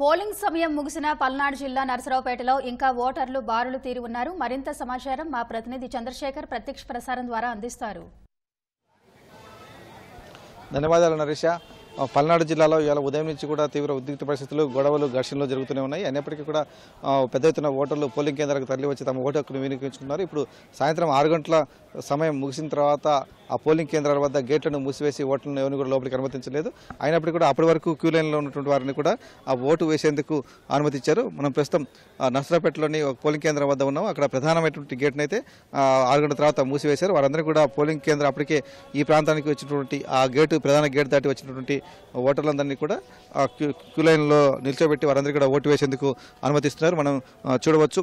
Polling సమయం ముగిసిన పల్నాడు జిల్లా నరసరావుపేటలో ఇంకా ఓటర్లు బారులు తీరి ఉన్నారు. మరింత సమాచారం మా ప్రతినిధి చంద్రశేఖర్ ప్రత్యక్ష ప్రసారం ద్వారా అందిస్తారు. ధన్యవాదాలు నరేష. పల్నాడు జిల్లాలో ఇవాళ ఉదయం నుంచి కూడా తీవ్ర ఉద్రిక్త పరిస్థితులు, గొడవలు, ఘర్షణలు జరుగుతూనే ఉన్నాయి. అయినప్పటికీ కూడా పెద్ద ఎత్తున ఓటర్లు పోలింగ్ కేంద్రాలకు తరలి వచ్చి తమ ఓటు హక్కును వినియోగించుకున్నారు. ఇప్పుడు సాయంత్రం 6 గంటల సమయం ముగిసిన తర్వాత ఆ పోలింగ్ కేంద్రాల వద్ద గేట్లను మూసివేసి ఓట్లను ఎవరిని కూడా లోపలికి అనుమతించలేదు. అయినప్పటికీ కూడా అప్పటి వరకు క్యూ లైన్లో ఉన్నటువంటి వారిని కూడా ఆ ఓటు వేసేందుకు అనుమతించారు. మనం ప్రస్తుతం నర్సరావుపేటలోని ఒక పోలింగ్ కేంద్రం వద్ద ఉన్నాం. అక్కడ ప్రధానమైనటువంటి గేట్ను అయితే 6 గంటల తర్వాత మూసివేశారు. వారందరూ కూడా పోలింగ్ కేంద్రం అప్పటికే ఈ ప్రాంతానికి వచ్చినటువంటి ఆ గేటు ప్రధాన గేట్ దాటి వచ్చినటువంటి ఓటర్లందరినీ కూడా క్యూ లైన్లో నిల్చోబెట్టి వారందరూ కూడా ఓటు వేసేందుకు అనుమతిస్తున్నారు. మనం చూడవచ్చు,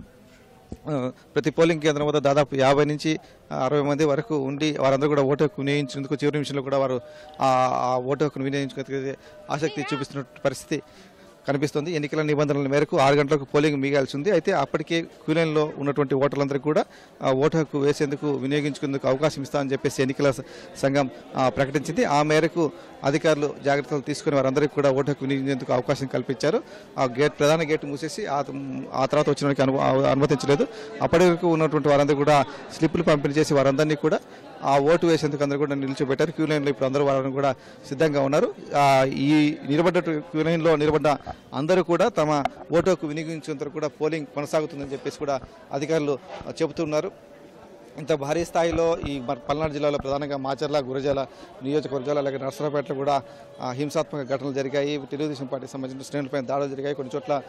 ప్రతి పోలింగ్ కేంద్రం వద్ద దాదాపు 50 నుంచి 60 మంది వరకు ఉండి వారందరూ కూడా ఓటు హక్కు వినియోగించేందుకు చివరి నిమిషంలో కూడా వారు ఆ ఓటు హక్కును వినియోగించుకునే ఆసక్తి చూపిస్తున్న పరిస్థితి కనిపిస్తుంది. ఎన్నికల నిబంధనల మేరకు 6 గంటలకు పోలింగ్ మిగాల్సి ఉంది. అయితే అప్పటికే క్యూ లైన్లో ఉన్నటువంటి ఓటర్లందరికీ కూడా ఓటు హక్కు వేసేందుకు వినియోగించుకునేందుకు అవకాశం ఇస్తామని చెప్పేసి ఎన్నికల సంఘం ప్రకటించింది. ఆ మేరకు అధికారులు జాగ్రత్తలు తీసుకుని వారందరికీ కూడా ఓటు హక్కు వినియోగించేందుకు అవకాశం కల్పించారు. ఆ ప్రధాన గేట్ మూసేసి ఆ తర్వాత వచ్చిన వారికి అనుమతించలేదు. అప్పటి వరకు ఉన్నటువంటి వారందరూ కూడా స్లిప్పులు పంపిణీ చేసి వారందరినీ కూడా ఆ ఓటు వేసేందుకు అందరూ కూడా నిలిచిపెట్టారు. క్యూ లైన్లో ఇప్పుడు అందరూ వారిని కూడా సిద్ధంగా ఉన్నారు. ఈ క్యూ లైన్లో నిలబడ్డ అందరూ కూడా తమ ఓటు హక్కు వినియోగించేందుకు కూడా పోలింగ్ కొనసాగుతుందని చెప్పేసి కూడా అధికారులు చెబుతున్నారు. ఇంత భారీ స్థాయిలో ఈ పల్నాడు జిల్లాలో ప్రధానంగా మాచర్ల, గురజాల నియోజకవర్గాలు అలాగే నర్సరావుపేటలో కూడా హింసాత్మక ఘటనలు జరిగాయి. తెలుగుదేశం పార్టీకి సంబంధించిన శ్రేణులపై దాడులు జరిగాయి. కొన్ని చోట్ల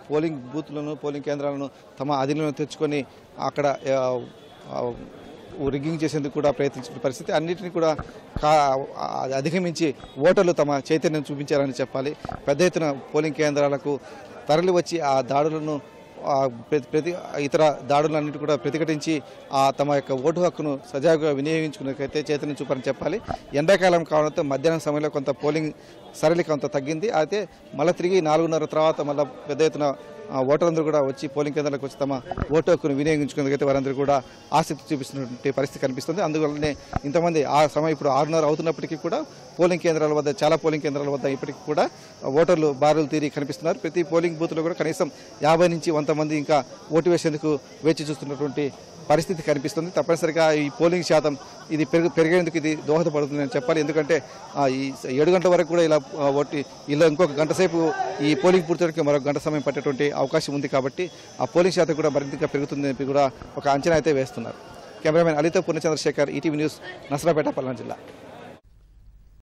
పోలింగ్ బూత్లను, పోలింగ్ కేంద్రాలను తమ అధీనంలో తెచ్చుకొని అక్కడ రిగ్గింగ్ చేసేందుకు కూడా ప్రయత్నించిన పరిస్థితి. అన్నింటినీ కూడా అధిగమించి ఓటర్లు తమ చైతన్యం చూపించారని చెప్పాలి. పెద్ద ఎత్తున పోలింగ్ కేంద్రాలకు తరలి వచ్చి ఆ దాడులను ఇతర దాడులన్నింటి కూడా ప్రతిఘటించి తమ యొక్క ఓటు హక్కును సజావుగా వినియోగించుకునేకైతే చైతన్యం చూపారని చెప్పాలి. ఎండాకాలం కావడంతో మధ్యాహ్నం సమయంలో కొంత పోలింగ్ సరళి కొంత తగ్గింది. అయితే మళ్ళీ తిరిగి 4:30 తర్వాత మళ్ళీ పెద్ద ఎత్తున ఓటర్లందరూ కూడా వచ్చి పోలింగ్ కేంద్రాలకు వచ్చి తమ ఓటు హక్కును వినియోగించుకునేందుకైతే వారందరూ కూడా ఆసక్తి చూపిస్తున్నటువంటి పరిస్థితి కనిపిస్తుంది. అందువల్లనే ఇంతమంది ఆ సమయం ఇప్పుడు 6:30 అవుతున్నప్పటికీ కూడా పోలింగ్ కేంద్రాల వద్ద, చాలా పోలింగ్ కేంద్రాల వద్ద ఇప్పటికీ కూడా ఓటర్లు బారులు తీరి కనిపిస్తున్నారు. ప్రతి పోలింగ్ బూత్లో కూడా కనీసం 50 నుంచి 100 మంది ఇంకా ఓటు వేసేందుకు వేచి చూస్తున్నటువంటి పరిస్థితి కనిపిస్తుంది. తప్పనిసరిగా ఈ పోలింగ్ శాతం ఇది పెరిగేందుకు ఇది దోహదపడుతుందని చెప్పాలి. ఎందుకంటే ఈ 7 గంటల వరకు కూడా ఇలా ఇంకొక గంట సేపు ఈ పోలింగ్ పూర్తికి మరొక గంట సమయం పట్టేటువంటి అవకాశం ఉంది. కాబట్టి ఆ పోలింగ్ శాతం కూడా మరింతగా పెరుగుతుందని కూడా ఒక అంచనా అయితే వేస్తున్నారు. కెమెరామెన్ అలీతో పూర్ణ చంద్రశేఖర్, ఈటీవీ న్యూస్, నర్సరావుపేట, పల్నాడు జిల్లా.